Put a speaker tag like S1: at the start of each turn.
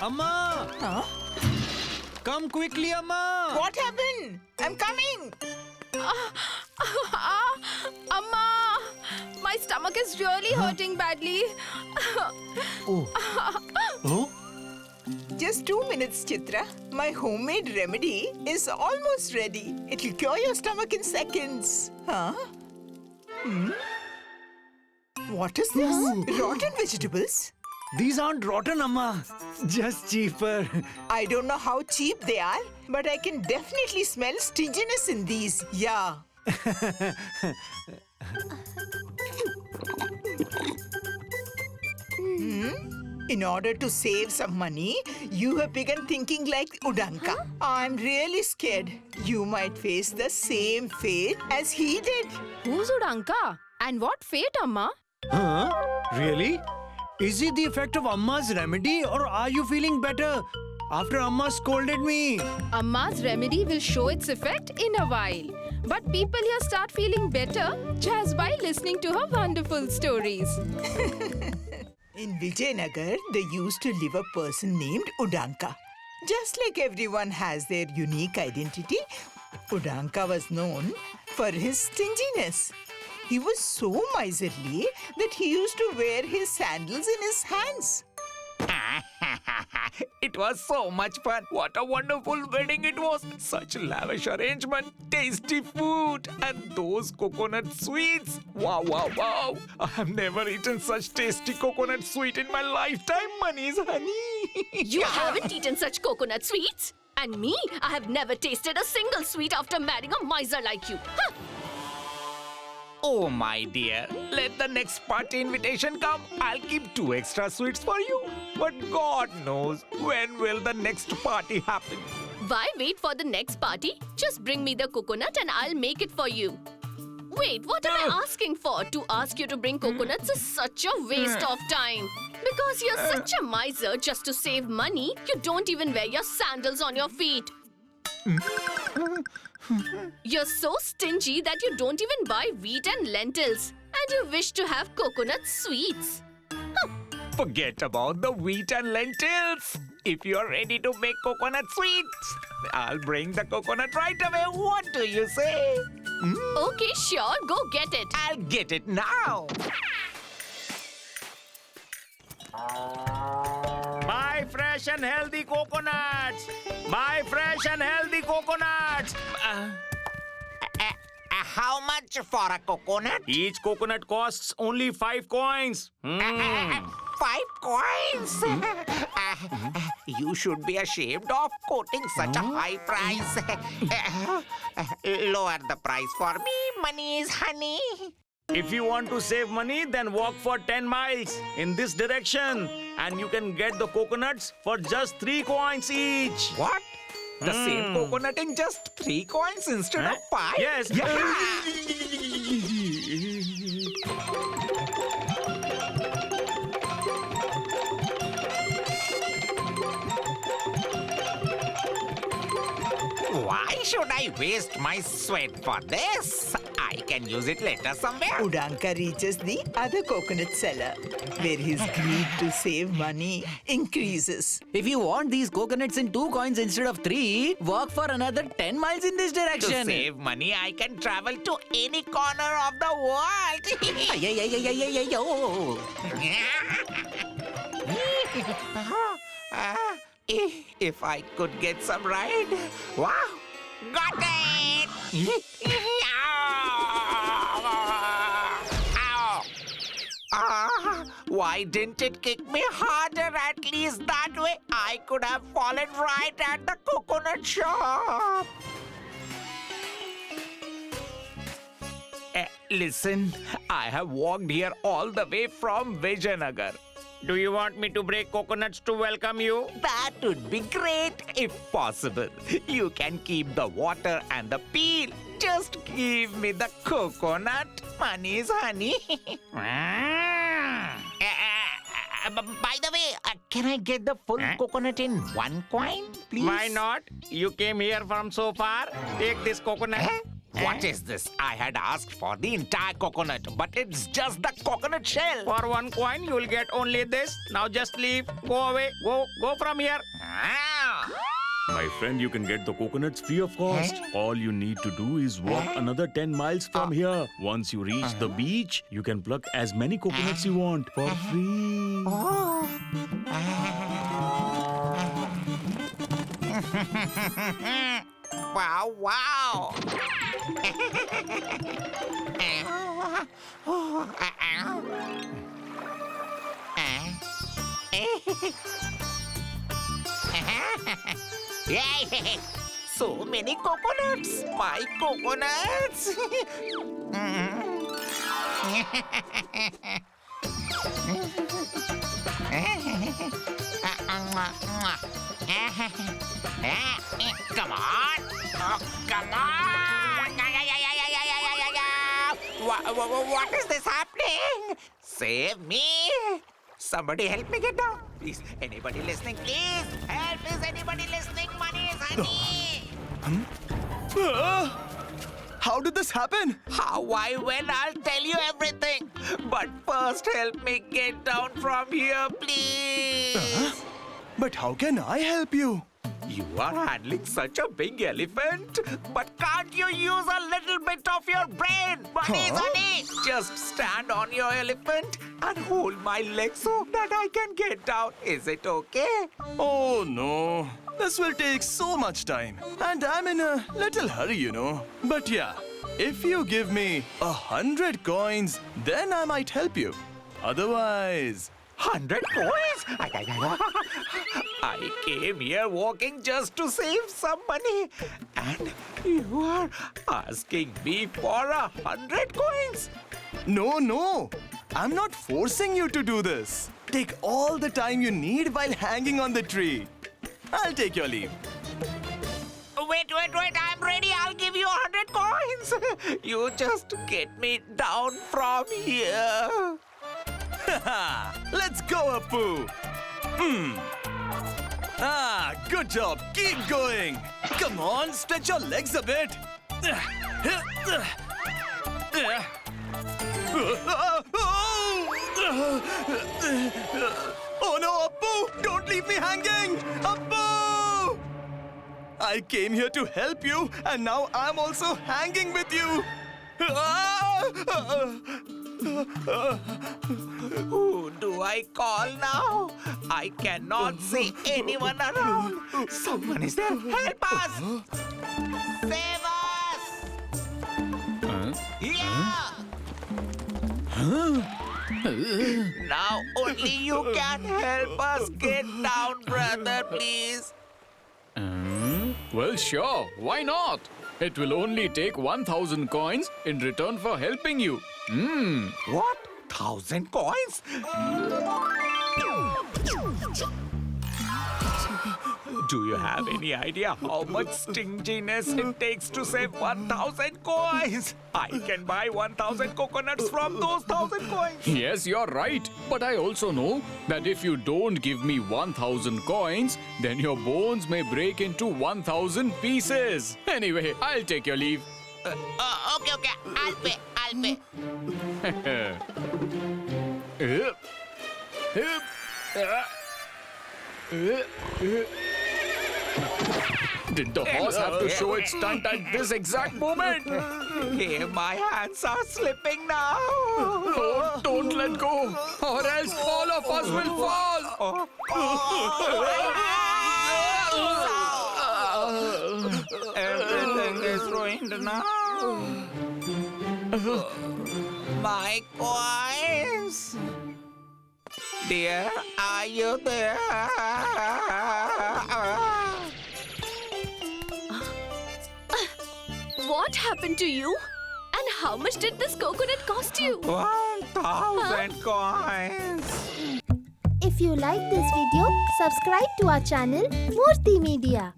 S1: Amma!
S2: Huh?
S1: Come quickly, Amma!
S2: What happened? I'm coming.
S3: Amma! My stomach is really hurting badly.
S1: Oh. Oh?
S2: Just 2 minutes, Chitra. My homemade remedy is almost ready. It'll cure your stomach in seconds. Huh? What is this? Rotten vegetables?
S1: These aren't rotten, Amma. Just cheaper.
S2: I don't know how cheap they are, but I can definitely smell stinginess in these. Yeah. In order to save some money, you have begun thinking like Udanka. I'm really scared. You might face the same fate as he did.
S3: Who's Udanka? And what fate, Amma?
S1: Huh? Really? Is it the effect of Amma's remedy or are you feeling better after Amma scolded me?
S3: Amma's remedy will show its effect in a while. But people here start feeling better just by listening to her wonderful stories.
S2: In Vijayanagar, there used to live a person named Udanka. Just like everyone has their unique identity, Udanka was known for his stinginess. He was so miserly that he used to wear his sandals in his hands.
S4: It was so much fun. What a wonderful wedding it was. Such lavish arrangement, tasty food, and those coconut sweets. Wow, wow, wow. I have never eaten such tasty coconut sweet in my lifetime, Mani's honey.
S5: You haven't eaten such coconut sweets? And me, I have never tasted a single sweet after marrying a miser like you. Huh.
S4: Oh, my dear. Let the next party invitation come. I'll keep 2 extra sweets for you. But God knows when will the next party happen.
S5: Why wait for the next party? Just bring me the coconut and I'll make it for you. Wait, what am I asking for? To ask you to bring coconuts is such a waste of time. Because you're such a miser, just to save money, you don't even wear your sandals on your feet. You're so stingy that you don't even buy wheat and lentils. And you wish to have coconut sweets.
S4: Forget about the wheat and lentils. If you're ready to make coconut sweets, I'll bring the coconut right away. What do you say?
S5: Okay, sure, go get it.
S4: I'll get it now. Buy fresh and healthy coconuts. Buy fresh and healthy coconuts.
S6: How much for a coconut?
S4: Each coconut costs only 5 coins.
S6: 5 coins? You should be ashamed of quoting such a high price. Lower the price for me, Mani's honey.
S4: If you want to save money, then walk for 10 miles in this direction. And you can get the coconuts for just 3 coins each.
S6: What? The same coconut in just 3 coins instead of 5?
S4: Yes.
S6: Why should I waste my sweat for this? I can use it later somewhere.
S2: Udanka reaches the other coconut seller, where his greed to save money increases.
S7: If you want these coconuts in 2 coins instead of 3, walk for another 10 miles in this
S6: To
S7: direction.
S6: save money, I can travel to any corner of the world. If I could get some ride. Wow! Got it! Ow! Why didn't it kick me harder? At least that way I could have fallen right at the coconut shop.
S4: Listen, I have walked here all the way from Vijayanagar. Do you want me to break coconuts to welcome you?
S6: That would be great if possible. You can keep the water and the peel. Just give me the coconut, Mani's honey. By the way, can I get the full coconut in 1 coin, please?
S4: Why not? You came here from so far. Take this coconut.
S6: What is this? I had asked for the entire coconut, but it's just the coconut shell.
S4: For 1 coin, you'll get only this. Now just leave. Go away. Go from here.
S6: Ah.
S8: My friend, you can get the coconuts free of cost. All you need to do is walk another 10 miles from here. Once you reach the beach, you can pluck as many coconuts you want for free.
S6: Wow, wow. Yay! So many coconuts! My coconuts! Come on! Oh, come on! What is this happening? Save me! Somebody help me get down. Please, anybody listening, please. Help, is anybody listening? Money is honey.
S9: How did this happen?
S6: How I win, I'll tell you everything. But first, help me get down from here, please.
S9: But how can I help you?
S6: You are handling such a big elephant, but can't you use a little bit of your brain? Money is honey. Just stand on your elephant and hold my leg so that I can get down. Is it okay?
S9: Oh no. This will take so much time. And I'm in a little hurry, you know. But yeah, if you give me 100 coins, then I might help you. Otherwise...
S6: 100 coins? I came here walking just to save some money. And you are asking me for 100 coins?
S9: No. I'm not forcing you to do this. Take all the time you need while hanging on the tree. I'll take your leave.
S6: Wait, I'm ready. I'll give you 100 coins. You just get me down from here.
S9: Let's go, Appu. Good job. Keep going. Come on, stretch your legs a bit. Oh no, Appu! Don't leave me hanging! Appu! I came here to help you, and now I'm also hanging with you.
S6: Who do I call now? I cannot see anyone around. Someone is there. Help us! Save us! Yeah! Now only you can help us get down, brother, please.
S10: Well, sure. Why not? It will only take 1,000 coins in return for helping you.
S6: What? 1,000 coins? Do you have any idea how much stinginess it takes to save 1,000 coins? I can buy 1,000 coconuts from those 1,000 coins.
S10: Yes, you're right. But I also know that if you don't give me 1,000 coins, then your bones may break into 1,000 pieces. Anyway, I'll take your leave.
S6: Okay. I'll pay.
S10: Did the horse have to show its stunt at this exact moment?
S6: Hey, my hands are slipping now.
S10: Oh, don't let go, or else all of us will fall.
S6: Everything is ruined now. My coins. Dear, are you there?
S5: What happened to you? And how much did this coconut cost you?
S6: 1,000 coins.
S11: If you like this video, subscribe to our channel Murthy Media.